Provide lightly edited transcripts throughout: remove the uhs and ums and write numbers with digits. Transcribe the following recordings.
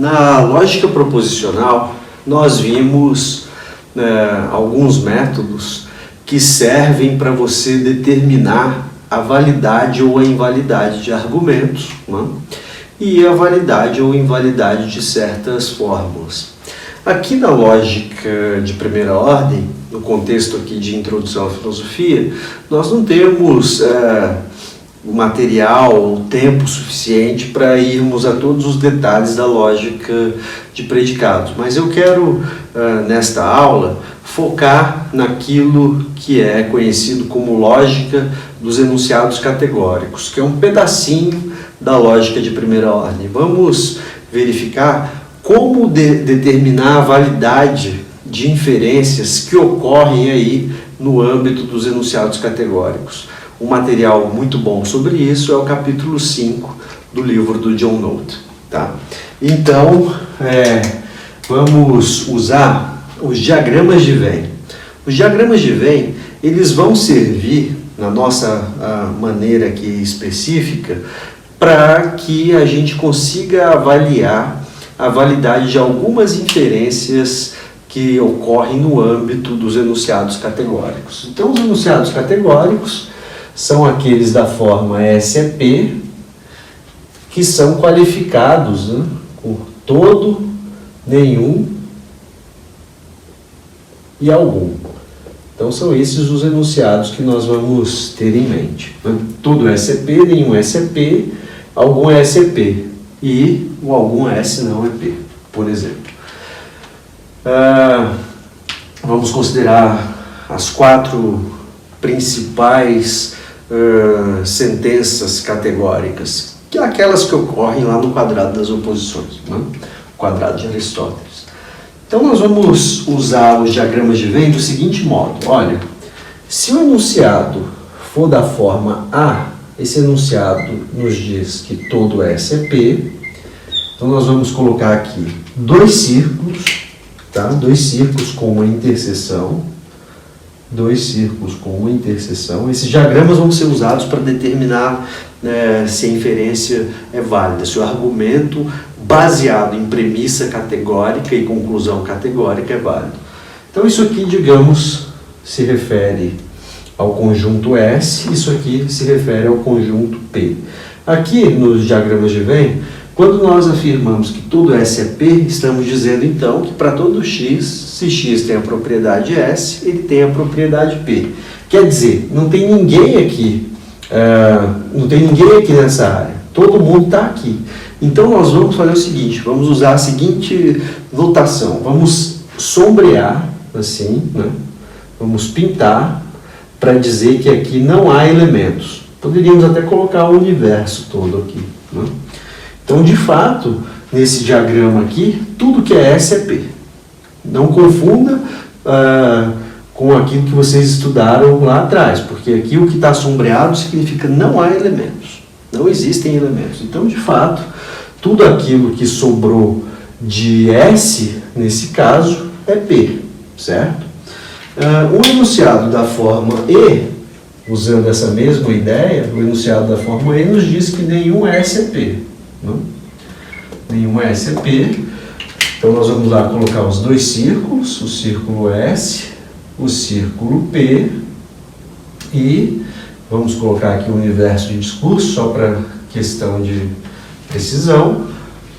Na lógica proposicional, nós vimos alguns métodos que servem para você determinar a validade ou a invalidade de argumentos, né? E a validade ou invalidade de certas fórmulas. Aqui na lógica de primeira ordem, no contexto aqui de introdução à filosofia, nós não temos o material, o tempo suficiente para irmos a todos os detalhes da lógica de predicados. Mas eu quero, nesta aula, focar naquilo que é conhecido como lógica dos enunciados categóricos, que é um pedacinho da lógica de primeira ordem. Vamos verificar como determinar a validade de inferências que ocorrem aí no âmbito dos enunciados categóricos. Um material muito bom sobre isso é o capítulo 5 do livro do John Note. Tá? Então, vamos usar os diagramas de Venn. Os diagramas de Venn, eles vão servir, na nossa maneira aqui específica, para que a gente consiga avaliar a validade de algumas inferências que ocorrem no âmbito dos enunciados categóricos. Então, os enunciados categóricos são aqueles da forma SEP, que são qualificados, né, por todo, nenhum e algum. Então, são esses os enunciados que nós vamos ter em mente. Todo SEP, nenhum SEP, algum é SEP e o algum S não é P, por exemplo. Vamos considerar as 4 principais sentenças categóricas, que é aquelas que ocorrem lá no quadrado das oposições, né? O quadrado de Aristóteles. Então nós vamos usar os diagramas de Venn do seguinte modo. Olha, se o enunciado for da forma A, esse enunciado nos diz que todo S é P. Então nós vamos colocar aqui 2 círculos, tá? 2 círculos com uma interseção. 2 círculos com uma interseção. Esses diagramas vão ser usados para determinar se a inferência é válida, se o argumento baseado em premissa categórica e conclusão categórica é válido. Então isso aqui, digamos, se refere ao conjunto S, isso aqui se refere ao conjunto P. Aqui nos diagramas de Venn, quando nós afirmamos que todo S é P, estamos dizendo então que para todo X, se X tem a propriedade S, ele tem a propriedade P. Quer dizer, não tem ninguém aqui nessa área, todo mundo está aqui. Então nós vamos fazer o seguinte, vamos usar a seguinte notação, vamos sombrear assim, né? Vamos pintar para dizer que aqui não há elementos. Poderíamos até colocar o universo todo aqui, né? Então, de fato, nesse diagrama aqui, tudo que é S é P. Não confunda com aquilo que vocês estudaram lá atrás, porque aqui o que está sombreado significa não há elementos, não existem elementos. Então, de fato, tudo aquilo que sobrou de S, nesse caso, é P, certo? O enunciado da forma E, usando essa mesma ideia, o enunciado da forma E nos diz que nenhum S é P. Não? Nenhum S é P. Então nós vamos lá colocar os 2 círculos, o círculo S, o círculo P, e vamos colocar aqui o universo de discurso, só para questão de precisão.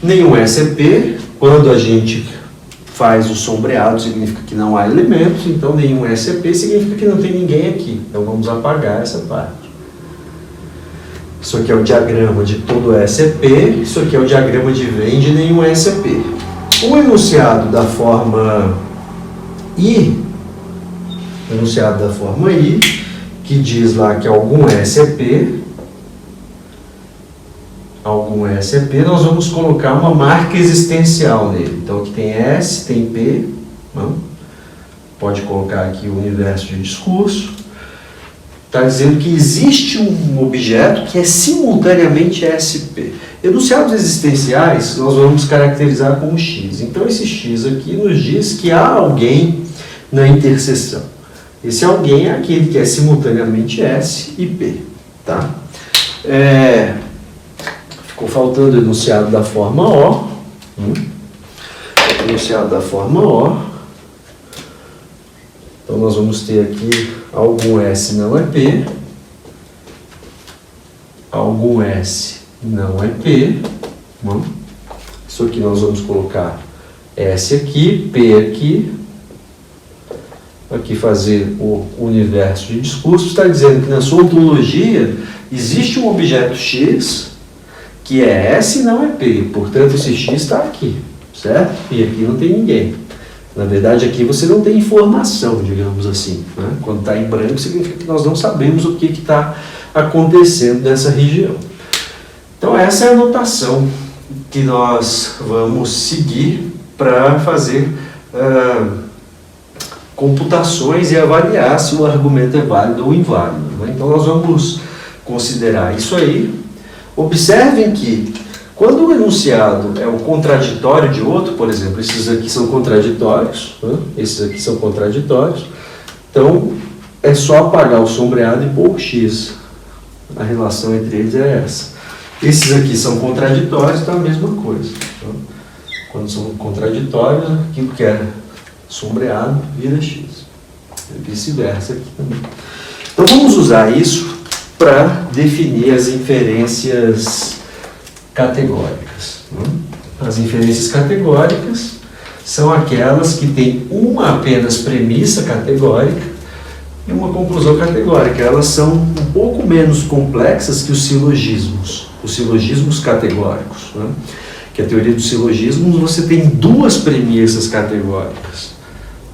Nenhum S é P. Quando a gente faz o sombreado, significa que não há elementos, então nenhum S é P significa que não tem ninguém aqui. Então vamos apagar essa parte. Isso aqui é o diagrama de todo S é P, isso aqui é o diagrama de Venn de nenhum S é P. O enunciado da forma I, que diz lá que algum S é P, nós vamos colocar uma marca existencial nele. Então aqui tem S, tem P, não? Pode colocar aqui o universo de discurso. Está dizendo que existe um objeto que é simultaneamente SP. Enunciados existenciais nós vamos caracterizar como X. Então esse X aqui nos diz que há alguém na interseção. Esse alguém é aquele que é simultaneamente S e P. Tá? Ficou faltando o enunciado da forma O. enunciado da forma O. Então nós vamos ter aqui algum S não é P, algum S não é P. Isso aqui nós vamos colocar S aqui, P aqui. Aqui fazer o universo de discurso. Está dizendo que na sua ontologia existe um objeto X que é S e não é P. Portanto, esse X está aqui, certo? E aqui não tem ninguém. Na verdade, aqui você não tem informação, digamos assim, né? Quando está em branco, significa que nós não sabemos o que está acontecendo nessa região. Então, essa é a notação que nós vamos seguir para fazer computações e avaliar se o argumento é válido ou inválido, né? Então, nós vamos considerar isso aí. Observem que quando o enunciado é o contraditório de outro, por exemplo, esses aqui são contraditórios, né? Esses aqui são contraditórios, então é só apagar o sombreado e pôr o X. A relação entre eles é essa. Esses aqui são contraditórios, então é a mesma coisa. Então, quando são contraditórios, aquilo que é sombreado vira X. E vice-versa aqui também. Então vamos usar isso para definir as inferências categóricas, né? As inferências categóricas são aquelas que têm uma apenas premissa categórica e uma conclusão categórica. Elas são um pouco menos complexas que os silogismos categóricos, né? Que a teoria dos silogismos, você tem duas premissas categóricas,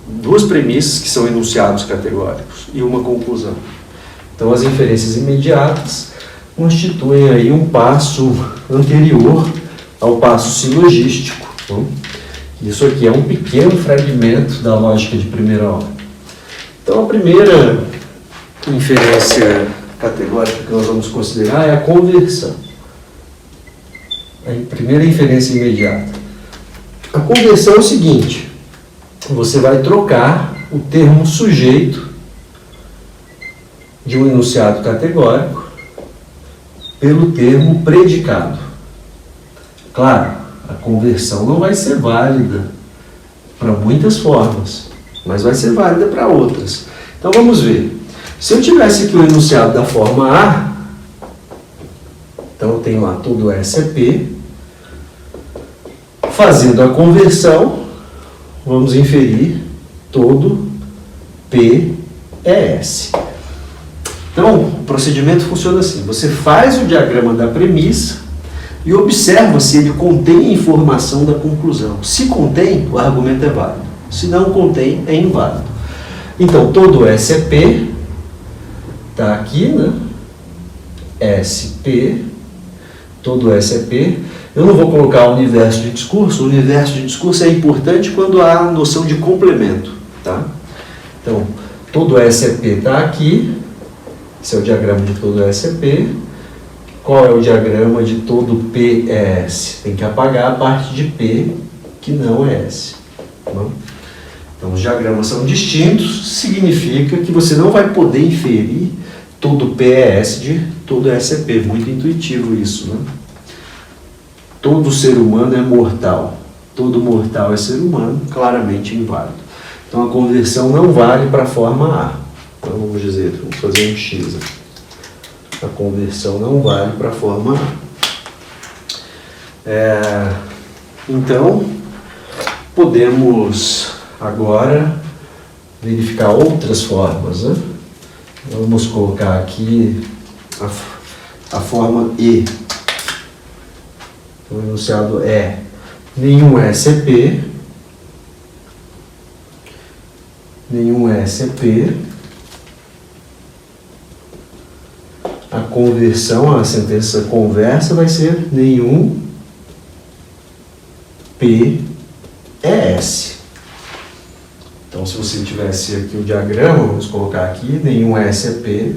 duas premissas que são enunciados categóricos e uma conclusão. Então, as inferências imediatas constituem aí um passo anterior ao passo silogístico, né? Isso aqui é um pequeno fragmento da lógica de primeira ordem. Então, a primeira inferência categórica que nós vamos considerar é a conversão. A primeira inferência imediata. A conversão é o seguinte: você vai trocar o termo sujeito de um enunciado categórico pelo termo predicado. Claro, a conversão não vai ser válida para muitas formas, mas vai ser válida para outras. Então vamos ver. Se eu tivesse aqui o enunciado da forma A, então eu tenho lá todo S é P. Fazendo a conversão, vamos inferir todo P é S. Então, o procedimento funciona assim: você faz o diagrama da premissa e observa se ele contém a informação da conclusão. Se contém, o argumento é válido. Se não contém, é inválido. Então, todo S é P, está aqui, né? SP, todo S é P. Eu não vou colocar o universo de discurso. O universo de discurso é importante quando há a noção de complemento, tá? Então, todo S é P está aqui. Esse é o diagrama de todo S é P. Qual é o diagrama de todo P é S? Tem que apagar a parte de P que não é S. Tá bom? Então, os diagramas são distintos, significa que você não vai poder inferir todo P é S de todo S é P. Muito intuitivo isso, né? Todo ser humano é mortal. Todo mortal é ser humano, claramente inválido. Então, a conversão não vale para a forma A. Então, vamos dizer, vamos fazer um X aqui. A conversão não vale para a forma A. Então, podemos agora verificar outras formas, né? Vamos colocar aqui a forma E. Então, o enunciado é: nenhum S é P, nenhum S é P. A conversão, a sentença conversa vai ser: nenhum P é S. Então, se você tivesse aqui o diagrama, vamos colocar aqui: nenhum S é P,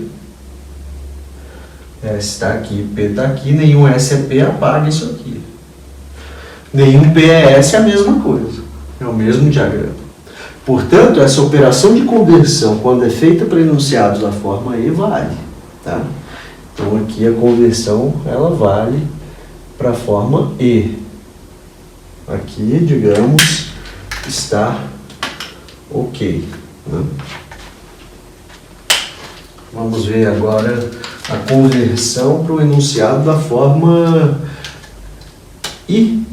S está aqui, P está aqui, nenhum S é P, apaga isso aqui. Nenhum P é S é a mesma coisa, é o mesmo diagrama. Portanto, essa operação de conversão, quando é feita para enunciados da forma E, vale, tá? Então, aqui a conversão, ela vale para a forma E. Aqui, digamos, está ok, né? Vamos ver agora a conversão para o enunciado da forma I.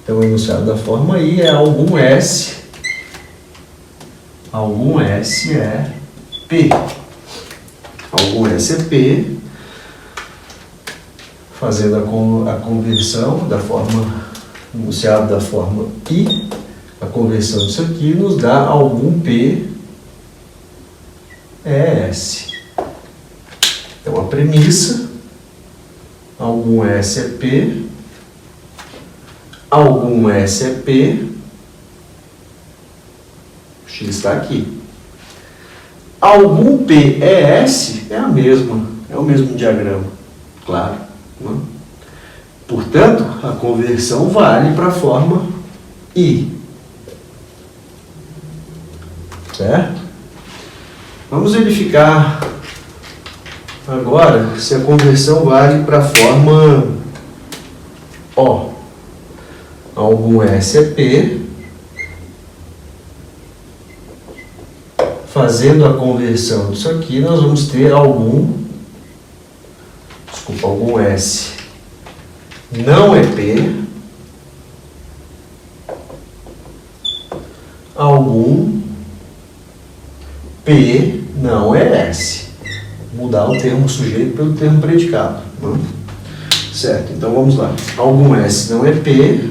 Então, o enunciado da forma I é algum S é P. Algum S é P, fazendo a conversão da forma, enunciado da forma I, a conversão disso aqui nos dá algum P é S. Então, a premissa, algum S é P, algum S é P, o X está aqui. Algum P é S é a mesma, é o mesmo diagrama, claro, né? Portanto, a conversão vale para a forma I. Certo? Vamos verificar agora se a conversão vale para a forma O. Algum S é P. Fazendo a conversão disso aqui, nós vamos ter algum S não é P. Algum P não é S. Mudar o termo sujeito pelo termo predicado, né? Certo, então vamos lá. Algum S não é P.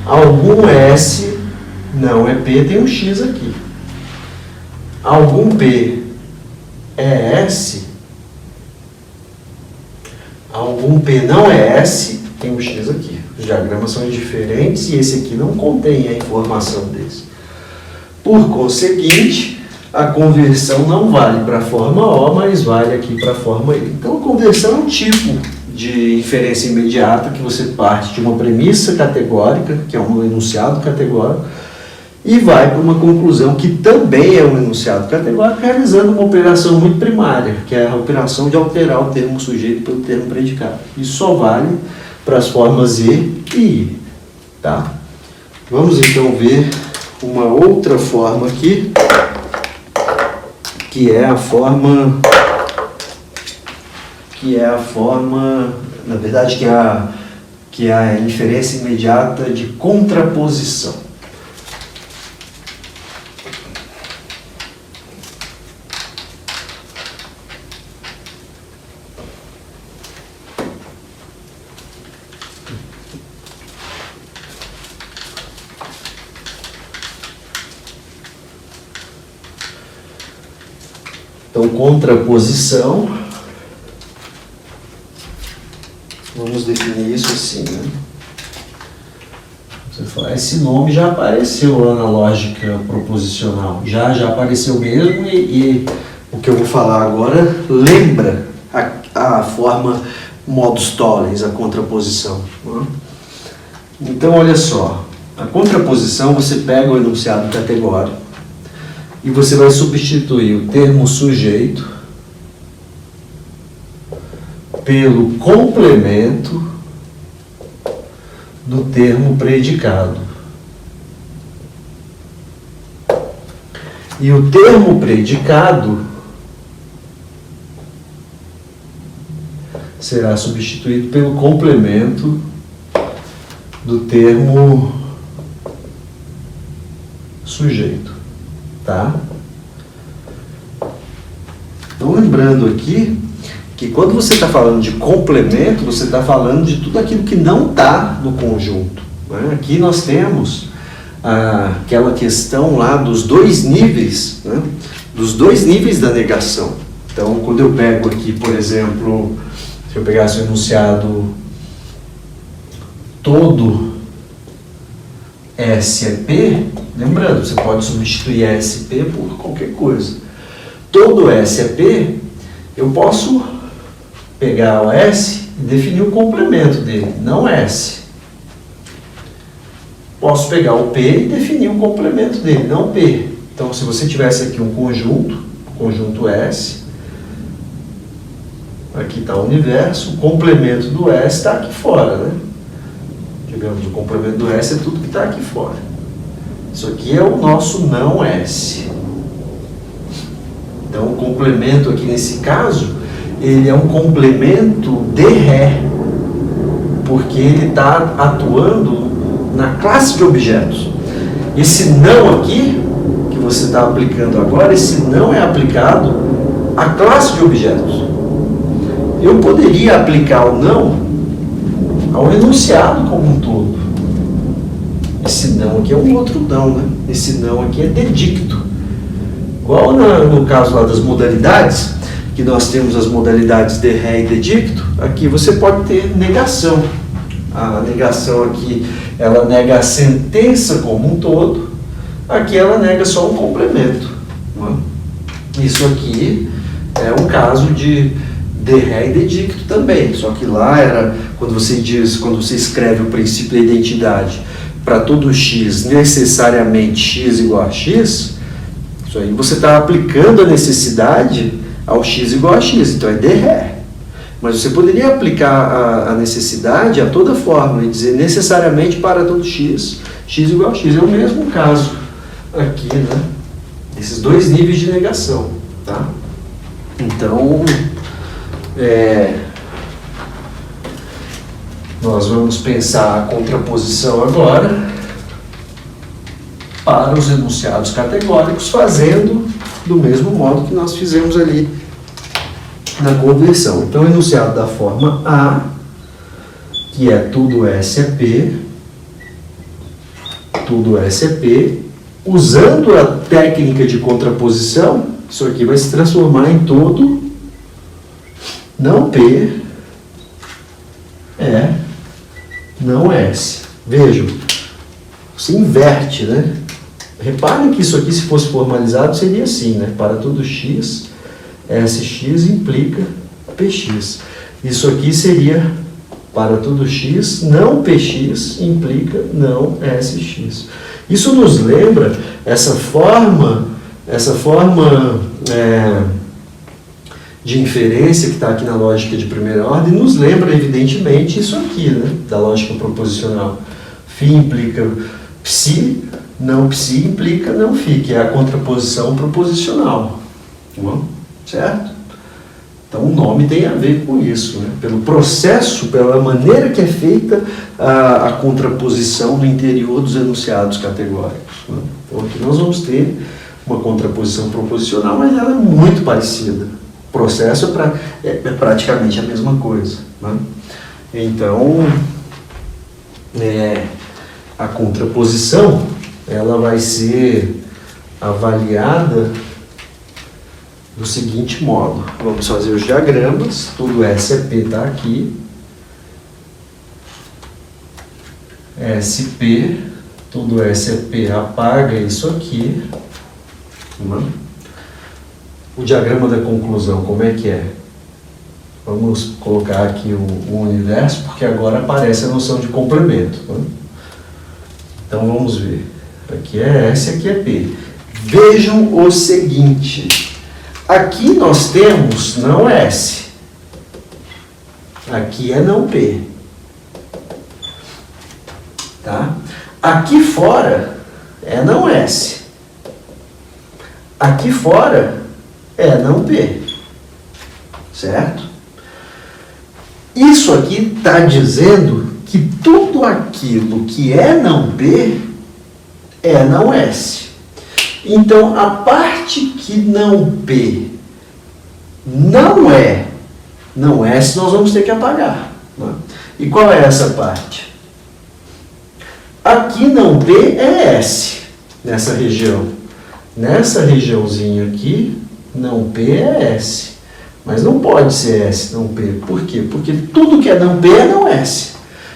Algum S não é P, tem um X aqui. Algum P é S. Algum P não é S, tem um X aqui. Os diagramas são diferentes e esse aqui não contém a informação desse. Por conseguinte, a conversão não vale para a forma O, mas vale aqui para a forma I. Então, a conversão é um tipo de inferência imediata que você parte de uma premissa categórica, que é um enunciado categórico, e vai para uma conclusão que também é um enunciado categórico, realizando uma operação muito primária, que é a operação de alterar o termo sujeito pelo termo predicado. Isso só vale para as formas E e I. Tá? Vamos então ver uma outra forma aqui, que é a forma, na verdade, que é a inferência imediata de contraposição. Então, contraposição, vamos definir isso assim, né? Você fala, esse nome já apareceu lá na lógica proposicional, já apareceu mesmo, e o que eu vou falar agora lembra a forma modus tollens, a contraposição, né? Então, olha só, a contraposição, você pega o enunciado categórico, e você vai substituir o termo sujeito pelo complemento do termo predicado. E o termo predicado será substituído pelo complemento do termo sujeito. Tá? Então, lembrando aqui que quando você está falando de complemento, você está falando de tudo aquilo que não está no conjunto, né? Aqui nós temos aquela questão lá dos dois níveis, né? Dos dois níveis da negação. Então, quando eu pego aqui, por exemplo, se eu pegasse o enunciado todo S é P, lembrando, você pode substituir SP por qualquer coisa. Todo S é P, eu posso pegar o S e definir o complemento dele, não S. Posso pegar o P e definir o complemento dele, não P. Então, se você tivesse aqui um conjunto S, aqui está o universo, o complemento do S está aqui fora, né? Digamos, o complemento do S é tudo que está aqui fora. Isso aqui é o nosso não S. Então, o complemento aqui nesse caso, ele é um complemento de Ré, porque ele está atuando na classe de objetos. Esse não aqui, que você está aplicando agora, esse não é aplicado à classe de objetos. Eu poderia aplicar o não ao enunciado como um todo. Esse não aqui é um outro não, né? Esse não aqui é dedicto. Igual no caso lá das modalidades, que nós temos as modalidades de Ré e dedicto, aqui você pode ter negação. A negação aqui, ela nega a sentença como um todo, aqui ela nega só um complemento. Né? Isso aqui é um caso de Ré e dedicto também, só que lá era, quando você escreve o princípio da identidade, para todo x, necessariamente x igual a x, isso aí você está aplicando a necessidade ao x igual a x, então é de Ré. Mas você poderia aplicar a necessidade a toda fórmula e dizer necessariamente para todo x, x igual a x. É o mesmo caso aqui, né? Esses dois níveis de negação, tá? Então, nós vamos pensar a contraposição agora para os enunciados categóricos, fazendo do mesmo modo que nós fizemos ali na conversão. Então, o enunciado da forma A, que é tudo S é P, tudo S é P, usando a técnica de contraposição, isso aqui vai se transformar em todo não P é não S. Vejam, se inverte, né? Reparem que isso aqui, se fosse formalizado, seria assim, né? Para todo x, SX implica PX. Isso aqui seria para todo x, não PX implica não SX. Isso nos lembra essa forma de inferência que está aqui na lógica de primeira ordem, nos lembra evidentemente isso aqui, né, da lógica proposicional. Φ implica psi, não psi implica não φ, que é a contraposição proposicional. Bom, certo? Então o nome tem a ver com isso, né? Pelo processo, pela maneira que é feita a contraposição no interior dos enunciados categóricos. Né? Então aqui nós vamos ter uma contraposição proposicional, mas ela é muito parecida. O processo é praticamente a mesma coisa. Né? Então, a contraposição ela vai ser avaliada do seguinte modo. Vamos fazer os diagramas. Tudo SP está aqui. SP, tudo SP apaga isso aqui. O diagrama da conclusão, como é que é? Vamos colocar aqui o universo, porque agora aparece a noção de complemento. Né? Então vamos ver. Aqui é S, aqui é P. Vejam o seguinte. Aqui nós temos não S. Aqui é não P. Tá? Aqui fora é não S. Aqui fora é não P. Certo? Isso aqui está dizendo que tudo aquilo que é não P é não S. Então, a parte que não P não é não S, nós vamos ter que apagar. Né? E qual é essa parte? Aqui não P é S, nessa região. Nessa regiãozinha aqui, não P é S. Mas não pode ser S, não P. Por quê? Porque tudo que é não P é não S.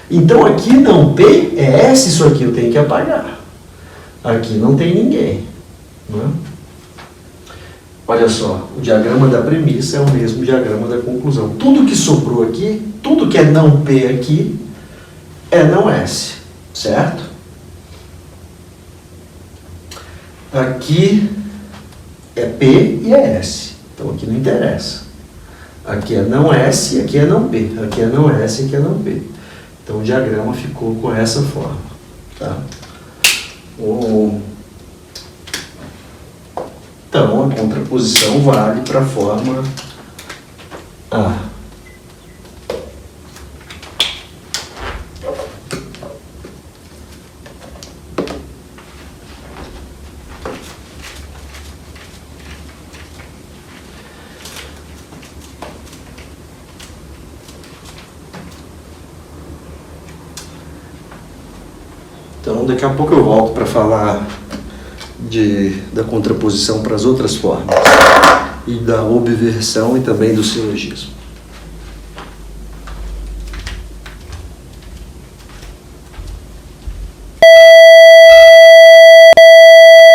Então, aqui não P é S, isso aqui eu tenho que apagar. Aqui não tem ninguém. Né? Olha só, o diagrama da premissa é o mesmo diagrama da conclusão. Tudo que sobrou aqui, tudo que é não P aqui, é não S, certo? Aqui é P e é S, então aqui não interessa. Aqui é não S e aqui é não P, aqui é não S e aqui é não P. Então o diagrama ficou com essa forma. Tá? Então a contraposição vale para a forma A. Então, daqui a pouco eu volto para falar da contraposição para as outras formas, e da obversão e também do silogismo.